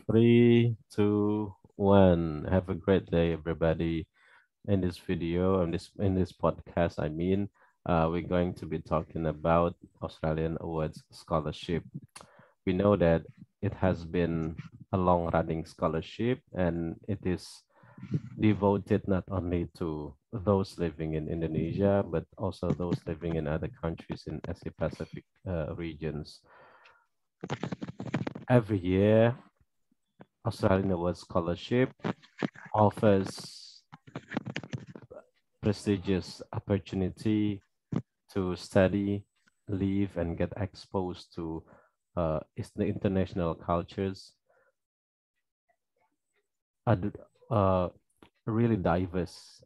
Three, two, one. Have a great day, everybody. In this video, in this podcast, we're going to be talking about Australian Awards scholarship. We know that it has been a long-running scholarship, and it is devoted not only to those living in Indonesia, but also those living in other countries in Asia Pacific regions. Every year, Australian Awards Scholarship offers prestigious opportunity to study, live, and get exposed to the international cultures, a really diverse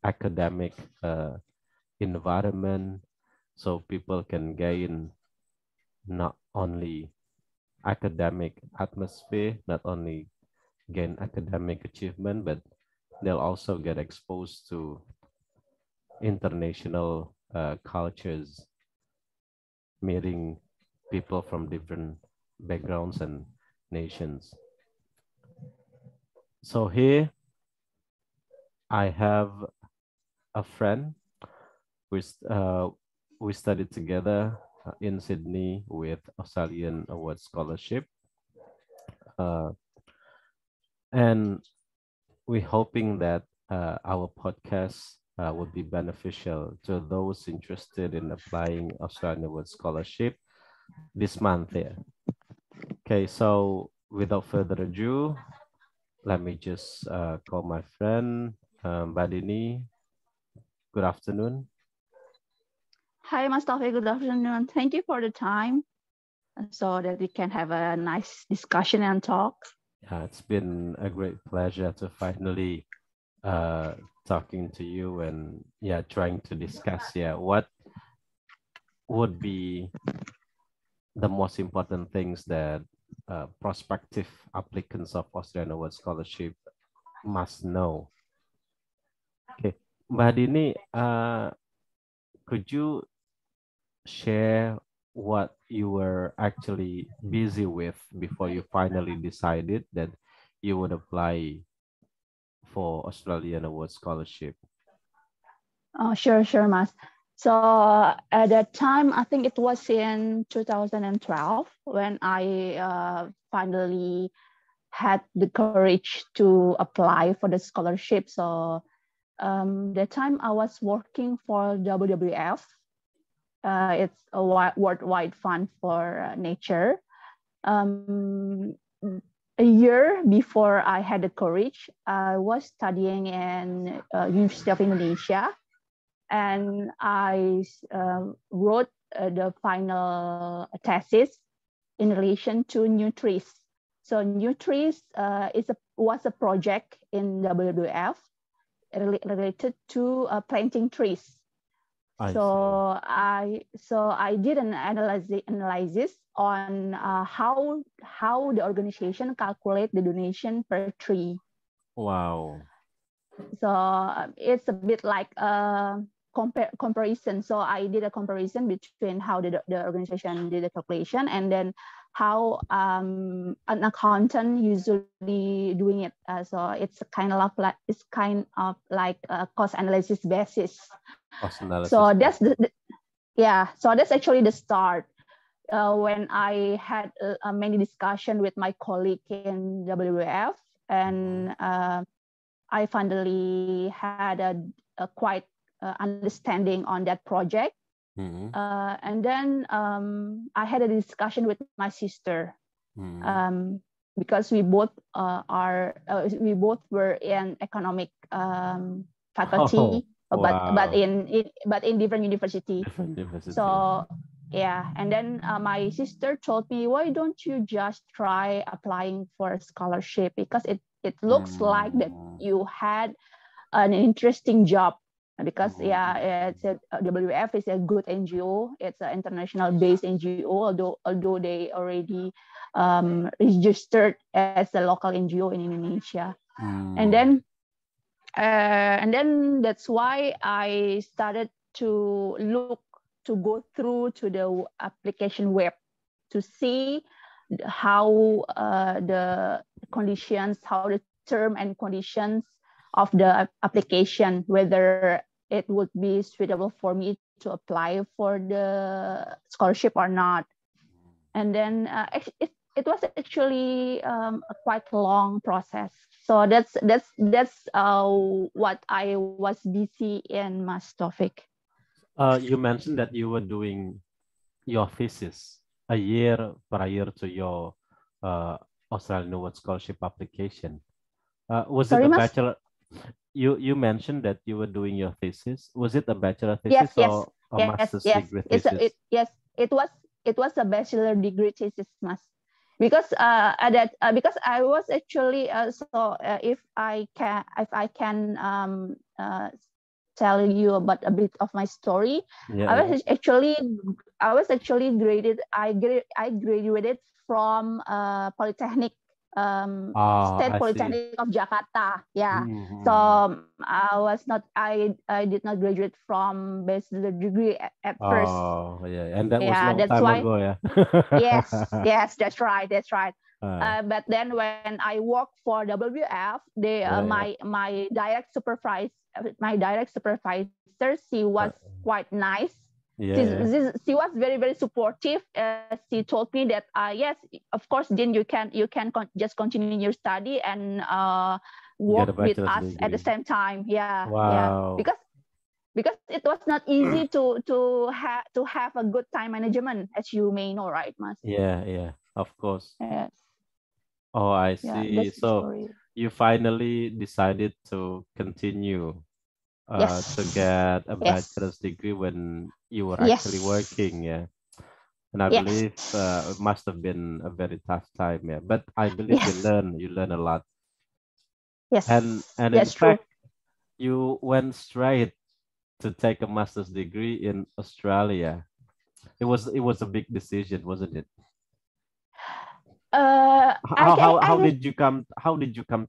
academic environment, so people can gain not only academic atmosphere, not only gain academic achievement, but they'll also get exposed to international cultures, meeting people from different backgrounds and nations. So here I have a friend. We studied together in Sydney with Australian Award Scholarship. And we're hoping that our podcast would be beneficial to those interested in applying Australian Award Scholarship this month here. Okay, so without further ado, let me just call my friend, Dini. Good afternoon. Hi, Mas Taufik. Good afternoon. Thank you for the time so that we can have a nice discussion and talk. Yeah, it's been a great pleasure to finally talking to you and trying to discuss what would be the most important things that prospective applicants of Australian Award Scholarship must know. Okay, Mbak Dini, could you share what you were actually busy with before you finally decided that you would apply for Australian Award Scholarship? Sure, Mas. So at that time, I think it was in 2012 when I finally had the courage to apply for the scholarship. So that time I was working for WWF. It's a worldwide fund for nature. A year before I had the courage, I was studying in University of Indonesia, and I wrote the final thesis in relation to new trees. So new trees was a project in WWF related to planting trees. So I did an analysis on how the organization calculate the donation per tree. Wow. So it's a bit like a comparison. So I did a comparison between how the organization did the calculation and then how an accountant usually doing it. So it's kind of like a cost analysis basis. So that's so that's actually the start. When I had many discussion with my colleague in WWF, and I finally had a quite understanding on that project. Mm-hmm. And then I had a discussion with my sister, because we both were in economic faculty. Wow. But in different university. So and then my sister told me, why don't you just try applying for a scholarship, because it looks like that you had an interesting job, because it's WWF is a good NGO. It's an international based NGO, although they already registered as a local NGO in Indonesia. And then that's why I started to go through to the application web to see how the conditions, how the term and conditions of the application, whether it would be suitable for me to apply for the scholarship or not. And then it was actually a quite long process. So that's what I was busy in, Mas Taufik. You mentioned that you were doing your thesis a year prior to your Australian Award Scholarship application. Was Sorry, it a Mas? bachelor? You mentioned that you were doing your thesis. Was it a bachelor thesis or a master's degree thesis? It was a bachelor degree thesis, Mas. Because because I was actually if I can tell you about a bit of my story. I was actually graded. I graduated from Polytechnic, State Polytechnic of Jakarta. Yeah. So I was not. I did not graduate from bachelor degree at first. Oh yeah, and that was a long time ago. Yeah. yes, that's right. But then when I worked for WF, my direct supervisor, she was quite nice. She was very, very supportive. She told me that yes, of course, Din, you can just continue your study and work with us degree at the same time. Yeah. Wow. Yeah. Because it was not easy to have a good time management, as you may know, right, Mas? Yeah, of course. Yes. Oh, I see. So you finally decided to continue to get a bachelor's degree when you were actually working, yeah. And I believe it must have been a very tough time, yeah. But I believe you learn a lot. Yes. And in fact, you went straight to take a master's degree in Australia. It was a big decision, wasn't it? How did you come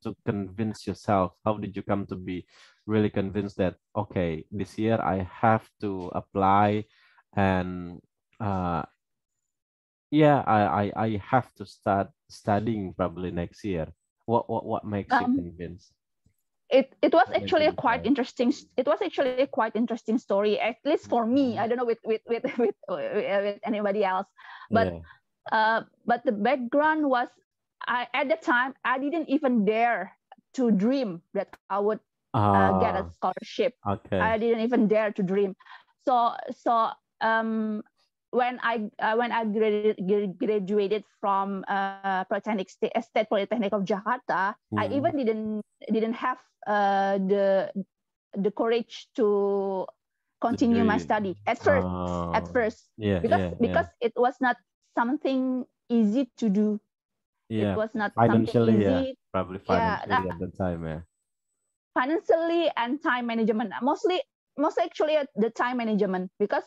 to convince yourself? How did you come to be really convinced that okay, this year I have to apply, and I have to start studying probably next year. What makes you convinced? It was actually a quite interesting. It was actually a quite interesting story, at least for me. I don't know with anybody else, but the background was, at the time I didn't even dare to dream that I would get a scholarship. Okay. I didn't even dare to dream. So when I graduated from State Polytechnic of Jakarta, I even didn't have the courage to continue my study at first. Because it was not something easy to do. Yeah, it was not financially, something easy. Probably financially at the time, yeah. Financially and time management, mostly actually the time management, because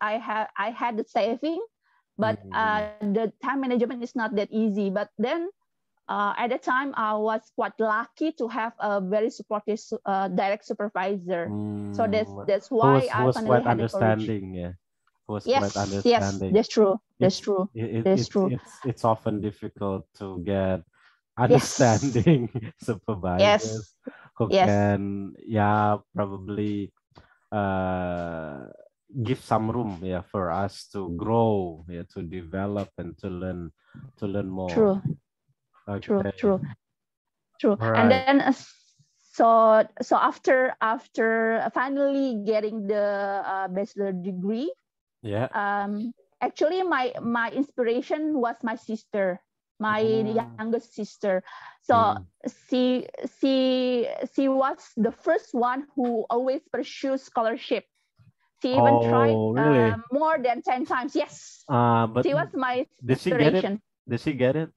I had the saving, but the time management is not that easy. But then at the time I was quite lucky to have a very supportive direct supervisor. So that's why I was finally quite had understanding, yeah. Yes, that's true. It's often difficult to get understanding supervisors who can probably give some room for us to grow, to develop and to learn more. True. Okay. True. Right. And then so after finally getting the bachelor degree, actually my inspiration was my sister, my youngest sister. So she was the first one who always pursued scholarship. She even tried more than 10 times. Yes. But she was my inspiration. Did she get it?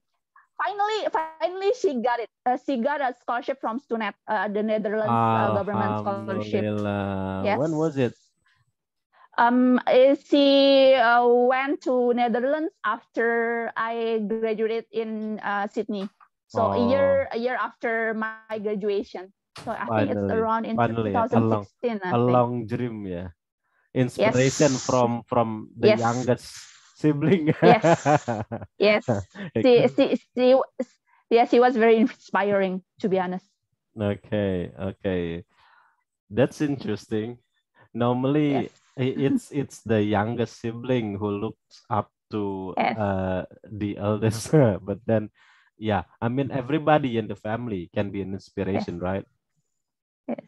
Finally she got it. She got a scholarship from STUNET, the Netherlands government scholarship. Yes. When was it? She went to Netherlands after I graduated in Sydney. So a year after my graduation. So I think it's around in 2016. A long dream, yeah. Inspiration from the youngest sibling. Yes. Yes. She was very inspiring, to be honest. Okay. That's interesting. Normally, Yes. it's the youngest sibling who looks up to Yes. the eldest. But then, yeah, I mean, everybody in the family can be an inspiration, right? Yes.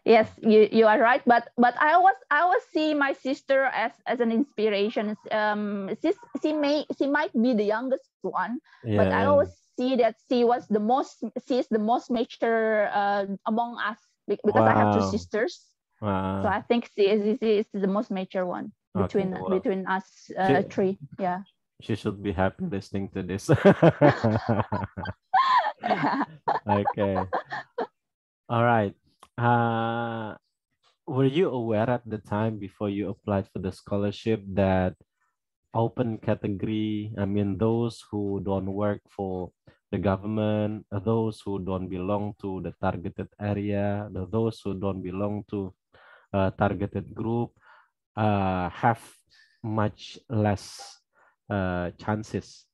Yes, you are right. But I always see my sister as an inspiration. She might be the youngest one, but I Yeah. always see that she's the most mature among us because I have two Wow. sisters. So Wow. I think she is the most mature one Okay. Well, between us she three. Yeah. she should be happy listening to this. Okay. All right. Uh, were you aware at the time before you applied for the scholarship that open category, I mean, those who don't work for the government, those who don't belong to the targeted area, those who don't belong to a targeted group, have much less chances?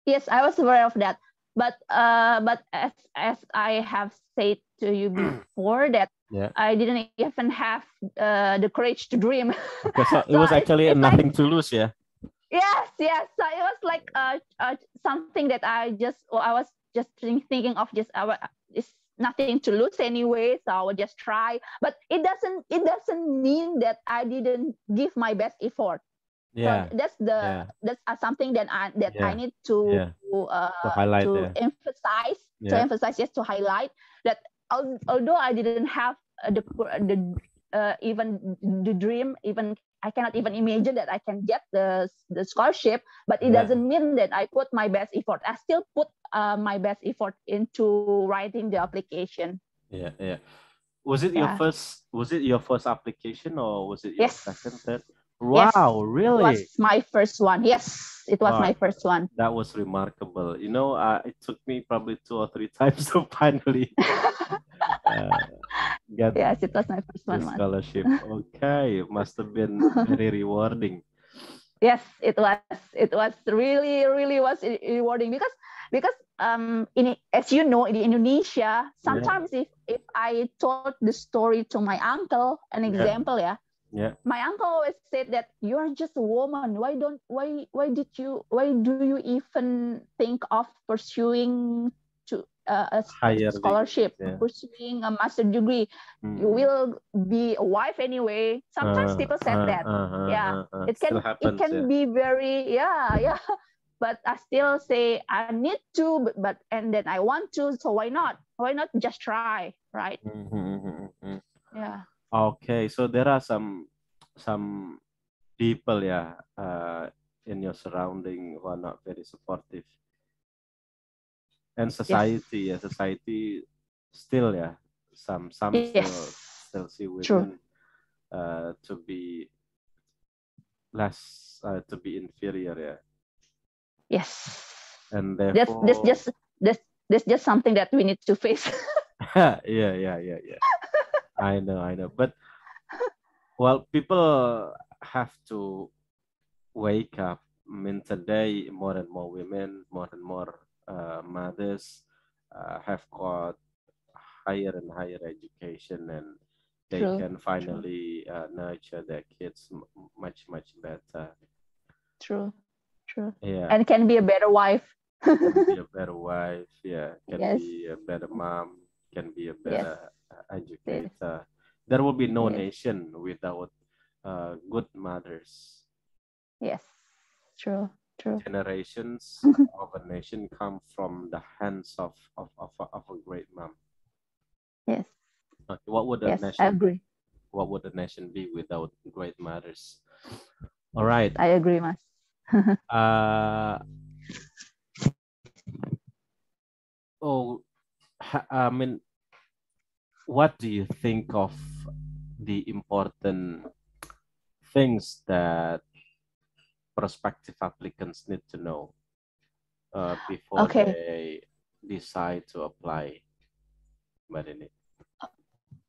Yes, I was aware of that. But as I have said to you before, that Yeah. I didn't even have the courage to dream. Okay, so it So was actually it's like, nothing to lose, yeah? yes. So it was like something that I was just thinking of, it's nothing to lose anyway, so I would just try. But it doesn't mean that I didn't give my best effort. So Yeah, yeah, that's something that I yeah, need yeah. To highlight to there. emphasize, Yeah, yes, to highlight that although I didn't have even the dream, even I cannot even imagine that I can get the scholarship, but it yeah, doesn't mean that I put my best effort. I still put my best effort into writing the application. yeah. Was it your Yeah. first? Was it your first application or was it your Yes. second, third? Yes. Wow, It was really? my first one. Yes, it was Oh, my first one. that was remarkable. You know, it took me probably 2 or 3 times to finally uh, get Yes, it was my first the one, Mas. scholarship. Okay, it must have been very rewarding. Yes, it was. It was really was rewarding because in, as you know, in Indonesia, Yeah, sometimes if I told the story to my uncle, an yeah, example, yeah, yeah. my uncle always said that you're just a woman. Why do you even think of pursuing to a Higher degrees. scholarship, Yeah. pursuing a master degree? You Hmm. will be a wife anyway. Sometimes people said that. Yeah, Still it happens. Yeah. can be very, yeah. But I still say I need to, but and then I want to. So why not? Why not just try, right? Mhm. Yeah. Okay, so there are some people, yeah, in your surrounding who are not very supportive, and Yes. society still, yeah, some Yes. still see True. women to be less, to be inferior, yeah, Yes. and That's therefore, that's just something that we need to face. yeah. I know, but well, people have to wake up. I mean, today more and more women, more and more mothers have got higher and higher education, and they True. can finally nurture their kids much better. True. True. Yeah, And can be a better wife. can be a better wife. Yeah, can Yes. be a better mom. Can be a Yes. better Yes. educator. There will be no Yes. nation without good mothers. Yes. True. True. Generations of a nation come from the hands of a great mom. Yes. Okay, Yes. I agree. what would a nation be without great mothers? All Yes. right. I agree, Mas. Uh, oh, I mean, what do you think of the important things that prospective applicants need to know before Okay. they decide to apply, Marini?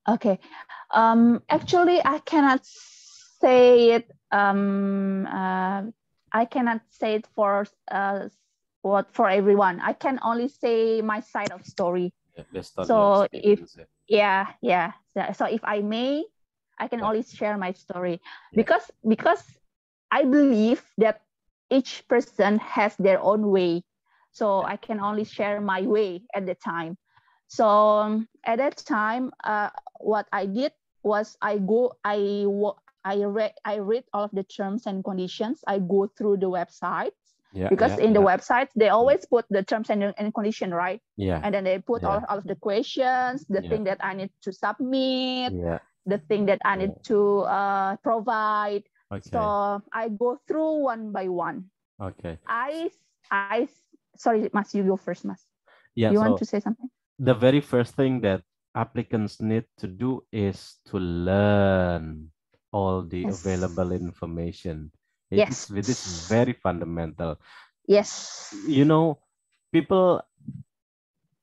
Okay. Actually, I cannot say it. I cannot say it for everyone. I can only say my side of story. Yeah, based on your So if experience. so if I may, I can Yeah. only share my story Yeah. because I believe that each person has their own way. So I can only share my way at the time. So at that time, what I did was I read all of the terms and conditions. I go through the websites Yeah. because Yeah. in the Yeah. websites they always put the terms and condition, right? Yeah. And then they put Yeah. all of the questions, the Yeah. thing that I need to submit, Yeah. the thing that I Yeah. need to provide. Okay. So I go through one by one. Okay. I sorry, Mas, you go first, Mas. Yeah. You So want to say something? the very first thing that applicants need to do is to learn all the Yes. available information. Yes. It is very fundamental. Yes. You know, people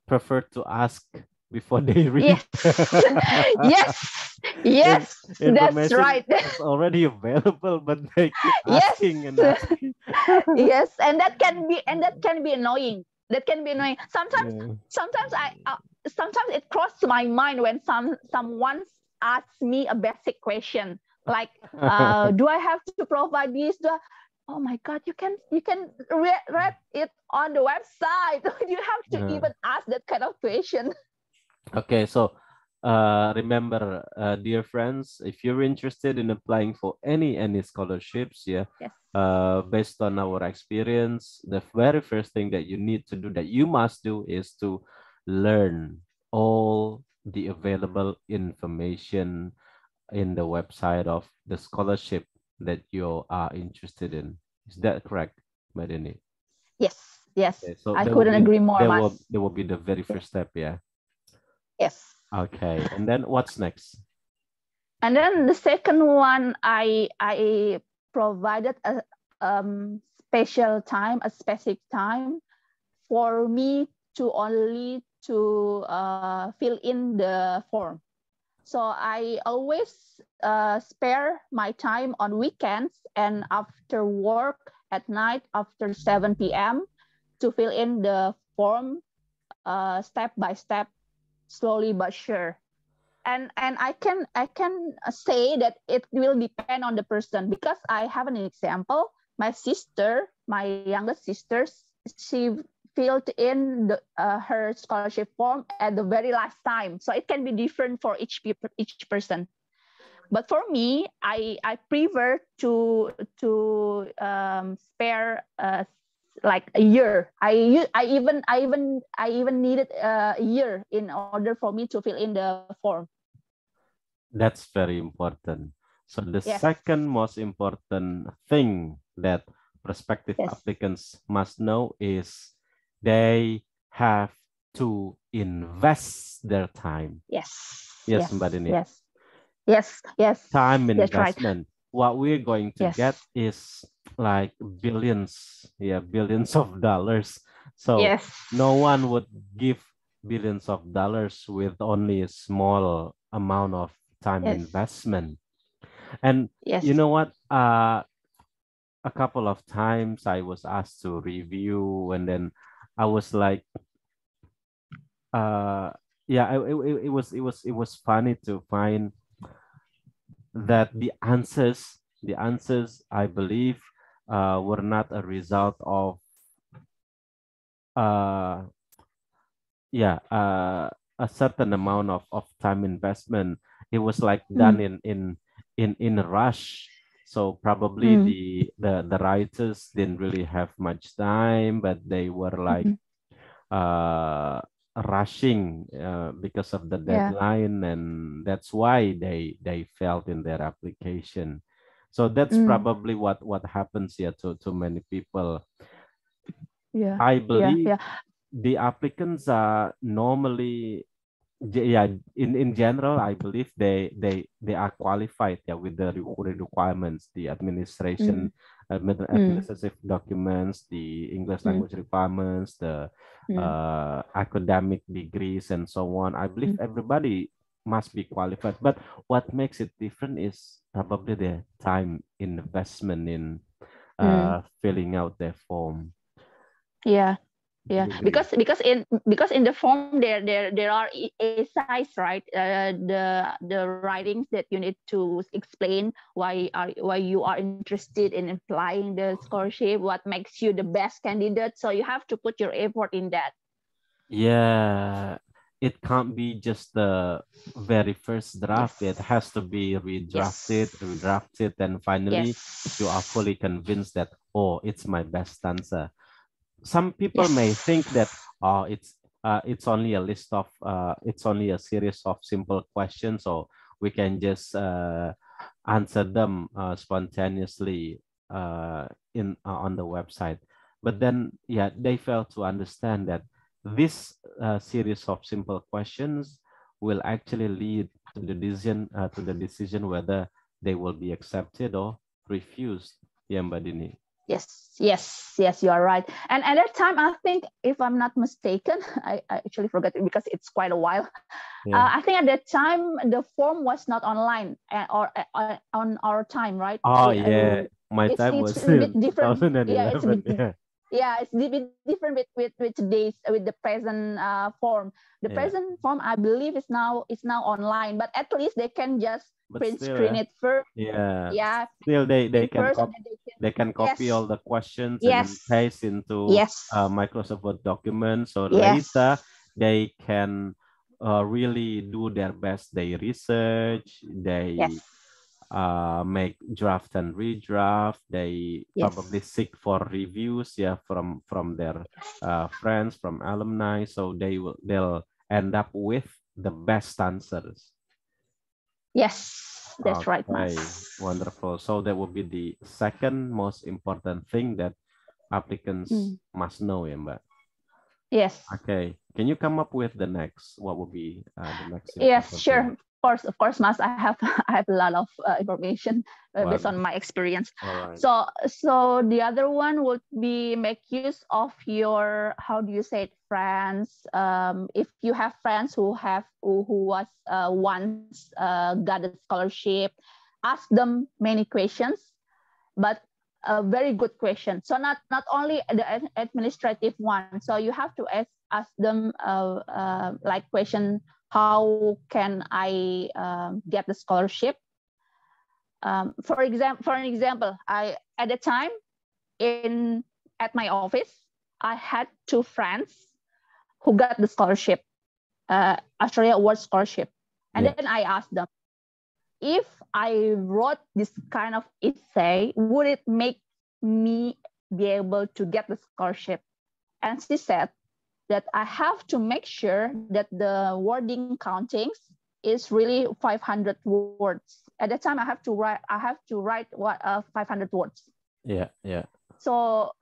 prefer to ask before they read. Yes. Yes. Yes. That's Information right. is already available, but they keep Yes. asking and asking. Yes, and that can be annoying. That can be annoying. Sometimes Yeah. sometimes it crosses my mind when someone asks me a basic question like, do I have to provide this? Oh my God, you can read it on the website. You have to Yeah. even ask that kind of question. Okay, so remember, dear friends, if you're interested in applying for any scholarships, Yes. based on our experience, the very first thing that you need to do, that you must do, is to learn all the available information in the website of the scholarship that you are interested in. Is that correct, Madini? Yes. Yes. Okay, so I couldn't agree more, Mas. there will be the very first step, yeah. Yes. Okay, and then what's next? And then the second one, I provided a special time, a specific time for me to only to fill in the form. So I always spare my time on weekends and after work at night after 7 p.m. to fill in the form step by step, slowly but sure. And I can say that it will depend on the person because I have an example. My sister, my youngest sister, she filled in her scholarship form at the very last time, so it can be different for each person. But for me, I prefer to spare like a year. I even needed a year in order for me to fill in the form. That's very important. So the Yes. second most important thing that prospective Yes. applicants must know is they have to invest their time. Yes. Yes, Yes. Mbak Dini. Yes. Yes. Yes. Time That's right. investment. What we're going to Yes. get is like billions of dollars. So Yes. no one would give billions of dollars with only a small amount of time Yes. investment. And Yes. you know what? A couple of times I was asked to review, and then I was like, it was funny to find that the answers I believe were not a result of uh a certain amount of time investment. It was like done in a rush. So probably the writers didn't really have much time, but they were like uh rushing because of the Yeah. deadline, and that's why they failed in their application. So that's probably what happens here to many people. Yeah. I believe Yeah. the applicants are normally, in general, I believe they are qualified, with the requirements, the administration, administrative documents, the English language requirements, the academic degrees, and so on. I believe everybody must be qualified. But what makes it different is probably the time investment in filling out their form. Yeah. Yeah, Do you agree? because in the form there are essays, right? The writings that you need to explain why you are interested in applying the scholarship, what makes you the best candidate. So you have to put your effort in that. Yeah, it can't be just the very first draft. It Yes. has to be redrafted, Yes. redrafted, and finally you are Yes. fully convinced that, oh, it's my best answer. Some people may Yes. think that, oh, it's only a list of it's only a series of simple questions, so we can just answer them spontaneously in on the website. But then, yeah, they fail to understand that this series of simple questions will actually lead to the decision whether they will be accepted or refused. Yeah, Mbak Dini. Yes, you are right. And at that time, I think, if I'm not mistaken, I actually forgot it because it's quite a while. Yeah. I think at that time the form was not online or on our time, right? Oh yeah, my time It's was a bit in different. Yeah, it's a 2011. bit. Yeah, Yeah, it's a bit different with today's with the present form. The yeah. present form, I believe, is now online, but at least they can just But print still, screen it first. yeah, Yeah, still they print can first, and copy then they can. they can copy Yes, all the questions and then yes, paste into yes, Microsoft Word document. So yes, later they can really do their best. They research, they yes, make draft and redraft. They yes, probably seek for reviews, yeah, from their friends, from alumni. So they'll end up with the best answers. yes. That's right, Okay, Mas. wonderful. So that would be the second most important thing that applicants Mm. must know, yeah, Mbak. Yes. Okay, can you come up with the next? What would be the next Yes, important thing? sure. Of course, Mas. I have I have a lot of information based Well, on my experience. all right. So the other one would be make use of your, how do you say it, friends. If you have friends who was once got a scholarship, ask them many questions, but a very good question. So not only the administrative one. So you have to ask them like question, how can I get the scholarship? For an example, I at the time at my office, I had two friends who got the scholarship, Australia Award scholarship, and Yeah. then I asked them, if I wrote this kind of essay, would it make me be able to get the scholarship? And she said that I have to make sure that the wording countings is really 500 words. At that time, I have to write what 500 words. Yeah. Yeah. So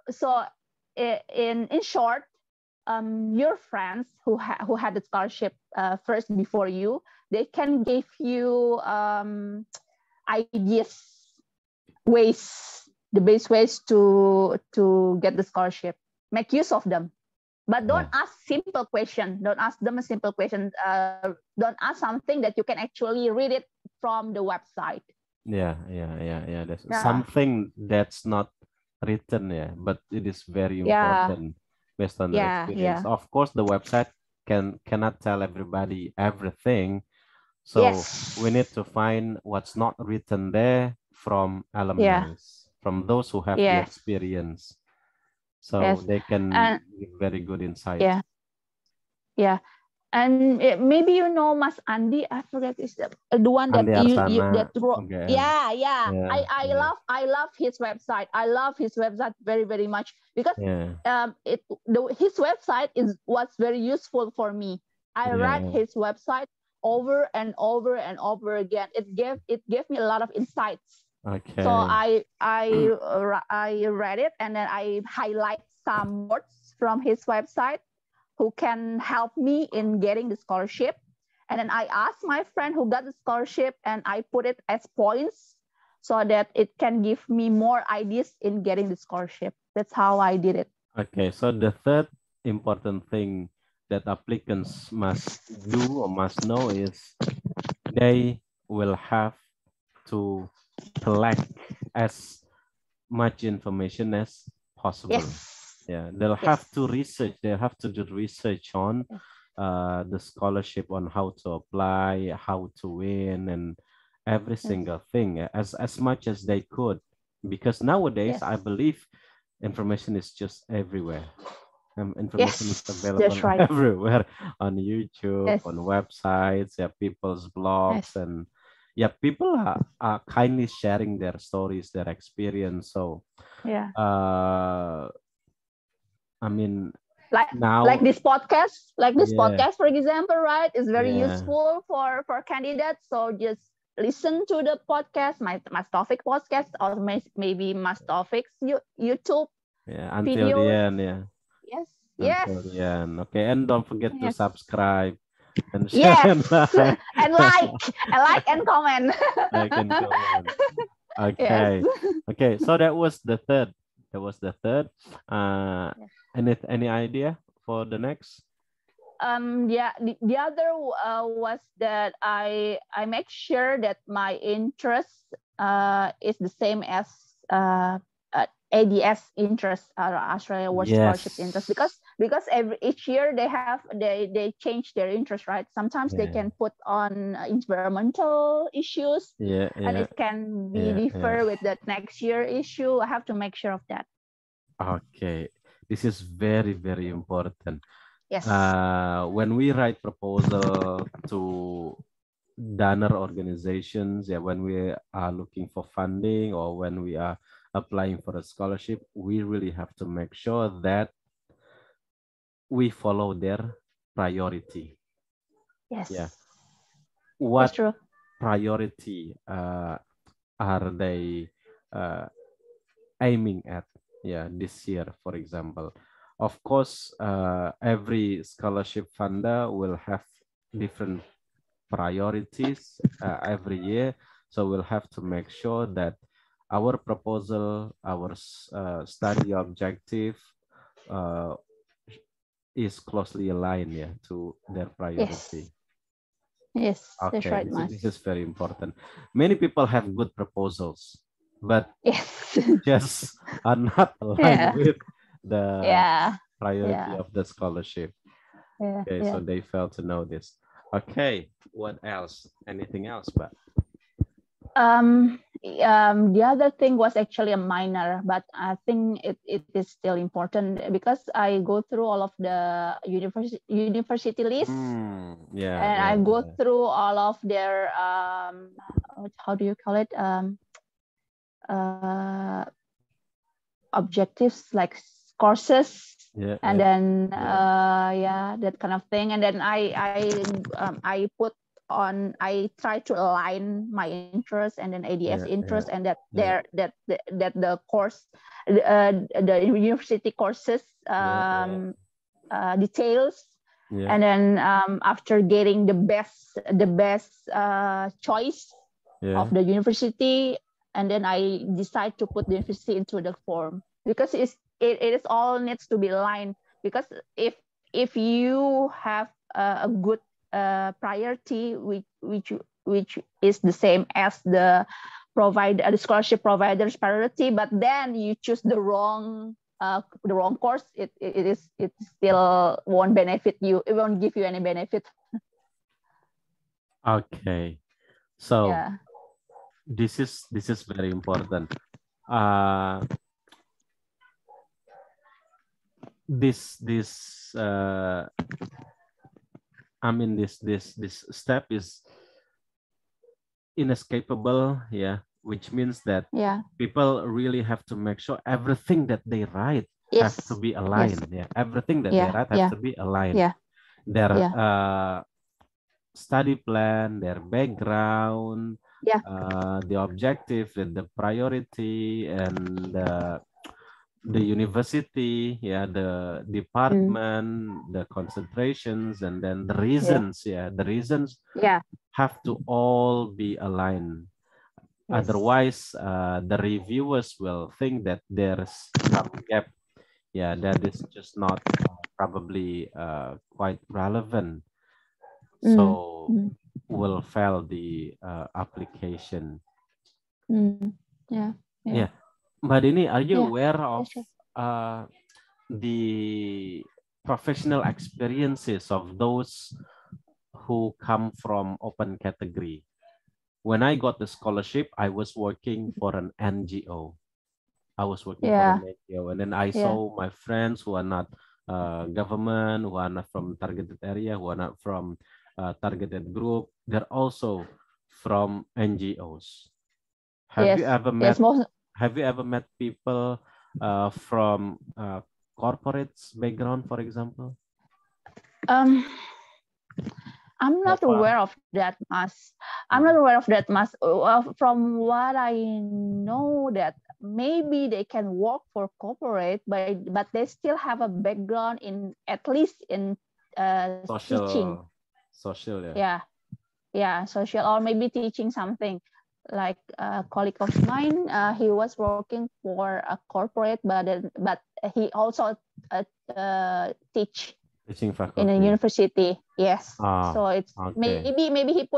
in short, your friends who had the scholarship first before you, they can give you ideas, the best ways to get the scholarship. Make use of them, but don't Yeah. ask simple question. Don't ask them a simple question. Don't ask something that you can actually read it from the website. Yeah. That's Yeah, something that's not written, yeah, but it is very yeah, important based on their yeah, experience. yeah. Of course, the website cannot tell everybody everything. So we need Yes, to find what's not written there from yeah, alumni, from those who have the yes, experience. So yes, they can and give very good insights. yeah, yeah. And maybe you know Mas Andi. I forget, is the one that Andi you Arsana, that wrote. UGM. Yeah. Yeah, yeah, I love his website. I love his website very much because yeah, his website was very useful for me. I read yeah. his website over and over and over again. It gave me a lot of insights. So Okay. I read it, and then I highlight some words from his website who can help me in getting the scholarship. And then I asked my friend who got the scholarship, and I put it as points so that it can give me more ideas in getting the scholarship. That's how I did it. Okay. So the third important thing that applicants must do or must know is they will have to collect as much information as possible. Yes. Yeah, they'll have to research. They'll have to do research on the scholarship, on how to apply, how to win, and every single thing as much as they could. Because nowadays, I believe information is just everywhere. Information is available That's right. everywhere on YouTube, Yes. on websites, yeah, people's blogs, and yeah, people are kindly sharing their stories, their experience. So, Yeah. I mean, Like now, this podcast, yeah, for example, right, is very yeah, useful for candidates. So just listen to the podcast, my topic podcast, or maybe my topics YouTube yeah, until the videos. end, yeah, Yes. Yes. until the end. Okay, and don't forget to Yes. subscribe and share Yes. and like. And like and comment. Like and comment. Yes. Okay. Okay. So that was the third. That was the third. Any idea for the next? Yeah, the other was that I make sure that my interest is the same as ADS interest, Australia World Scholarship interest, because each year they change their interest, right? Sometimes they can put on environmental issues, and it can be differ with the next year issue. I have to make sure of that. Okay, this is very, very important. Yes. When we write proposal to donor organizations, yeah, when we are looking for funding or when we are applying for a scholarship, we really have to make sure that we follow their priority. Yes. Yeah. What That's true. priority are they aiming at? Yeah, this year, for example. Of course, every scholarship funder will have different priorities every year. So we'll have to make sure that our proposal, our study objective is closely aligned, yeah, to their priority. Yes, Okay, that's right, this is very important. Many people have good proposals, but just are not aligned with the priority of the scholarship. Okay, so they fail to know this. Okay, what else? Anything else, but the other thing was actually a minor, but I think it is still important because I go through all of the university lists, and I go through all of their how do you call it, objectives, like courses, and then that kind of thing, and then I put on, I try to align my interest and then ADS interest, and that the course, the university courses details, and then after getting the best choice of the university, and then I decide to put the university into the form, because it is all needs to be aligned, because if you have a good priority which is the same as the scholarship provider's priority, but then you choose the wrong course, it still won't benefit you. It won't give you any benefit. Okay, so this is very important. This I mean, this step is inescapable, yeah, which means that people really have to make sure everything that they write has to be aligned. Everything that they write has to be aligned. Their study plan, their background, the objective, and the priority, and the university, the department, the concentrations, and then the reasons, the reasons have to all be aligned. Otherwise, the reviewers will think that there's some gap, that is just not probably quite relevant. So will fail the application. Yeah. Yeah. Mbak Dini, are you Yeah. aware of Sure. the professional experiences of those who come from open category? When I got the scholarship, I was working for an NGO. I was working for an Yeah. NGO, and then I Yeah. saw my friends who are not government, who are not from targeted area, who are not from targeted group. They're also from NGOs. Have you Yes. ever Yes. met Most. Have you ever met people from corporates background, for example? Um. I'm So not far. aware of that much. I'm not Mhm. aware of that much. From what I know, that maybe they can work for corporate, but they still have a background in, at least in teaching. Social, yeah. Yeah, yeah, social, or maybe teaching something. Like a colleague of mine, he was working for a corporate, but he also teach Teaching in a faculty. university. Yes. Ah, So it's okay. maybe he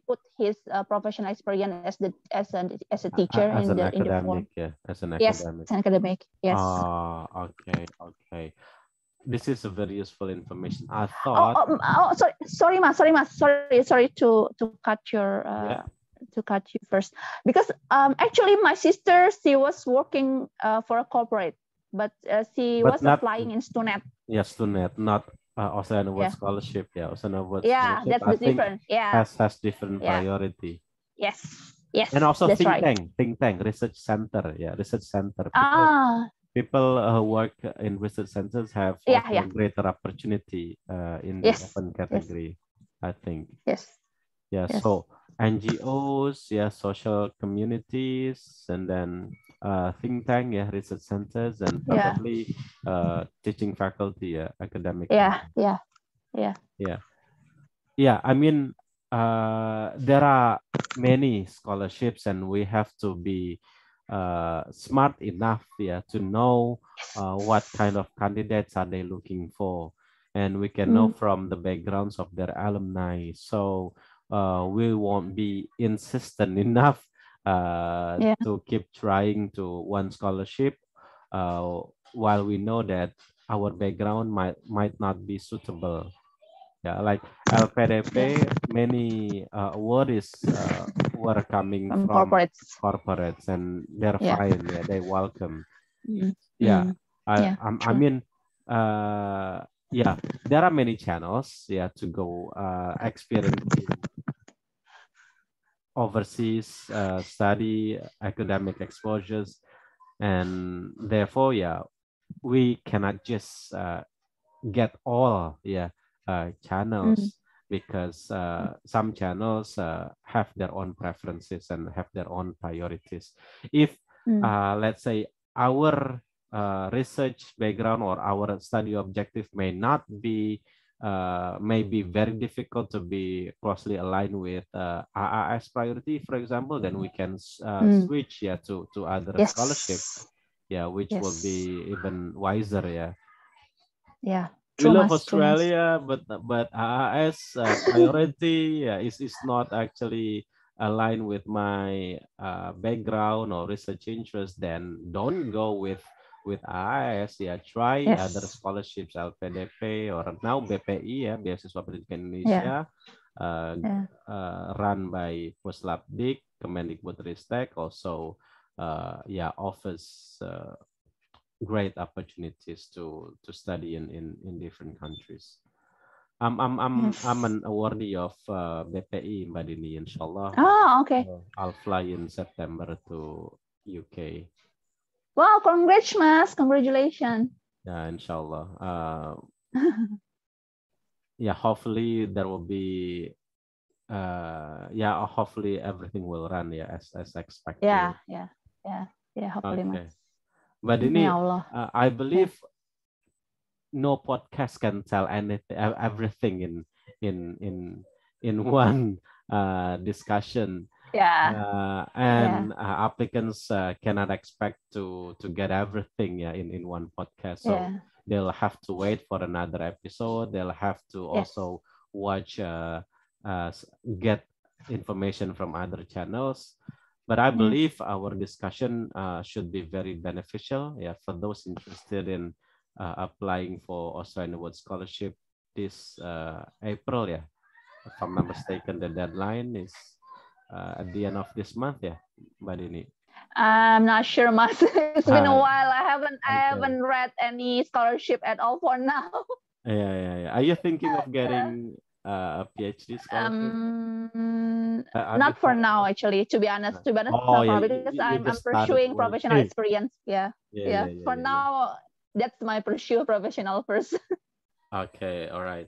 put his professional experience as a teacher As in an the academic, form. yeah, as an Yes, academic. an academic. Yes. Ah, okay, okay. This is a very useful information. I Oh, thought, sorry to cut your yeah, first, because actually my sister, she was working for a corporate, but she but was not, applying in Stunet. yes, to net, not Australian Award Yeah, Scholarship. Yeah, Australian Award yeah, Scholarship, that's I the think difference. Yeah, has different yeah, priority. yes, yes, And also that's right. think tank, research center. Yeah, research center. Ah, People who work in research centers have yeah, also yeah, greater opportunity in the yes, open yes, category, I think. yes, Yeah, yes, so NGOs, yeah, social communities, and then think tank, yeah, research centers, and yeah, probably teaching faculty, yeah, academic. yeah, yeah, yeah, Yeah. Yeah, I mean, there are many scholarships, and we have to be smart enough, yeah, to know what kind of candidates are they looking for, and we can know mm, from the backgrounds of their alumni. So we won't be insistent enough yeah, to keep trying to one scholarship, uh, while we know that our background might not be suitable. Yeah, like yeah, LPDP, many awards were coming from from corporates. corporates, and they're Yeah, fine. Yeah, they welcome. mm, Yeah, yeah, I true. mean, yeah, there are many channels. Yeah, to go experiencing overseas study, academic exposures, and therefore, yeah, we cannot just get all, yeah, Mm, channels, because some channels have their own preferences and have their own priorities. If mm, let's say our research background or our study objective may be very difficult to be closely aligned with RRS priority, for example, then we can mm, switch, yeah, to other scholarship, yes, yeah, which will yes, be even wiser, yeah. yeah, We true, love mas, true, mas. Australia, but AAS priority, is not actually aligned with my background or research interest. Then don't go with AAS. Yeah, try other Yes, scholarships, LPDP or now BPI, ya, Beasiswa Pendidikan yeah, Indonesia, uh, yeah, run by Puslapdik, Kemendikbudristek, also yeah, offers great opportunities to study in different countries. I'm yes. an awardee of BPI, Mbak Dini, inshallah. Oh, okay. I'll fly in September to UK. Wow, congrats, mas, congratulations. Yeah, inshallah. Yeah, hopefully there will be yeah, hopefully everything will run, yeah, as expected. Yeah, yeah, yeah, yeah, hopefully, mas. Okay. Mbak Dini, Ya Allah. I Yeah, believe no podcast can tell anything, everything in in in one discussion, yeah, yeah, and applicants cannot expect to get everything, yeah, in one podcast. So yeah, they'll have to wait for another episode. They'll have to yes, also watch get information from other channels. But I believe our discussion should be very beneficial, yeah, for those interested in applying for Australian Award Scholarship this April, yeah. If I'm not mistaken, the deadline is at the end of this month, yeah, Mbak Dini. I'm not sure, Mas. It's been a while. I Okay. haven't read any scholarship at all for now. Yeah. Are you thinking of getting a PhD scholarship? Not for now, actually. To be honest, Oh, not yeah, for now, because you I'm just started pursuing professional working. experience. Yeah. For Yeah. now, that's my pursue professional first. Okay, all right.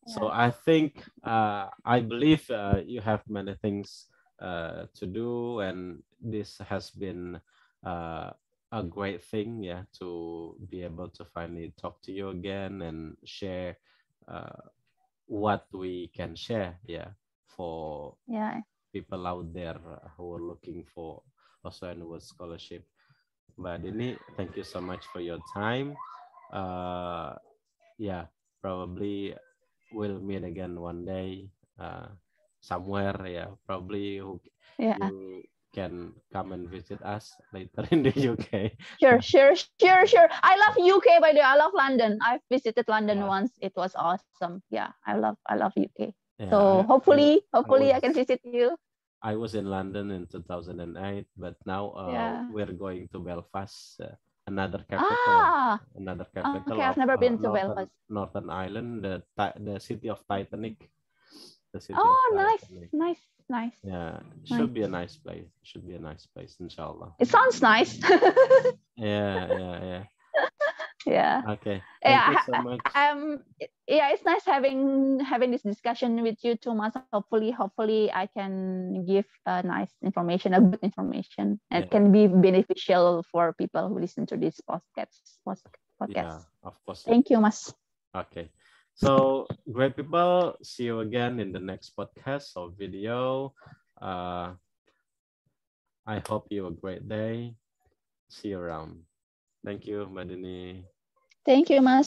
So Yeah. I think I believe you have many things to do, and this has been a great thing, yeah, to be able to finally talk to you again and share what we can share, yeah, for Yeah. people out there who are looking for Australian Award Scholarship. But Dini, thank you so much for your time. Yeah, probably we'll meet again one day somewhere. Yeah, probably Yeah. you can come and visit us later in the UK. Sure. I love UK, by the way. I love London. I've visited London Yeah. once. It was awesome. Yeah, I love UK. Yeah, So hopefully I I can visit you. I was in London in 2008, but now Yeah. we're going to Belfast, another capital, Okay. I've never been to Belfast. Northern Ireland, the city of Titanic, the city of Oh, Titanic. nice. Yeah, should be a nice place. Should be a nice place, inshallah. It sounds nice. Yeah. Yeah. Okay. Thank you so much. It's nice having this discussion with you too, Mas. Hopefully I can give a nice information, a good information, and it can be beneficial for people who listen to this podcast. Yeah, of course. Thank you, Mas. Okay. So great people, see you again in the next podcast or video. I hope you have a great day. See you around. Thank you, Mbak Dini. Thank you, Mas.